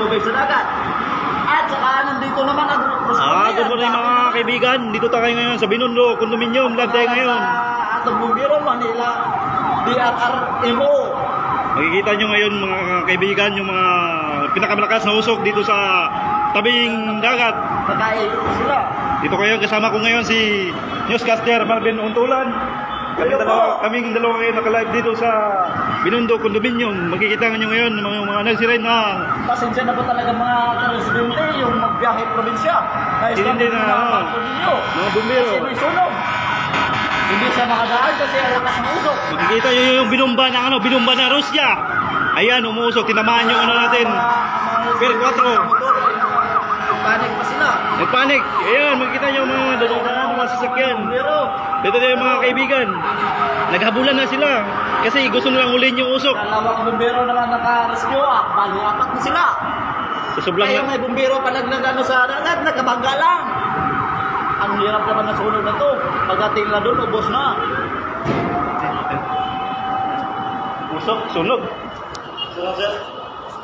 tubig sa dagat. At saka nandito naman ang good morning mga kaibigan. Dito tayo ngayon sa Binondo Condominium. Live tayo ngayon. Atong bumbiro Manila DRRMO. Makikita nyo ngayon mga kaibigan yung mga pinakamalakas na usok dito sa tabing dagat. Nakain sila. Dito kayo, kasama ko ngayon si newscaster Marvin Untulan. Kaming dalawa ngayon naka-live dito sa Binondo Condominium. Makikita nyo ngayon mga nagsiray na pasensya na po talaga mga residente yung magbiyahe probinsya. Hindi na mga bumbero. Kasi may sunog. Hindi siya makadaan kasi ang lakas ng usok. Makikita nyo yung binumba na Rusya. Ayan, umuusok. Tinamaan yung natin. Pero 4. Panik pa sila. Nagpanik. Ayan, makikita nyo mga dadaan mga sasakyan. Dito na yung mga kaibigan. Naghabulan na sila. Kasi gusto nilang ulin yung usok. Dalawang bumbero naman naka-rescue. Bali, 4 na sila. Sa sobrang kaya may bumbero palaglag sa dagat, nakabangga lang. Ang hirap naman na sunog na to. Pagdating na doon, ubos na. Usok, sunog. Sunog, sir.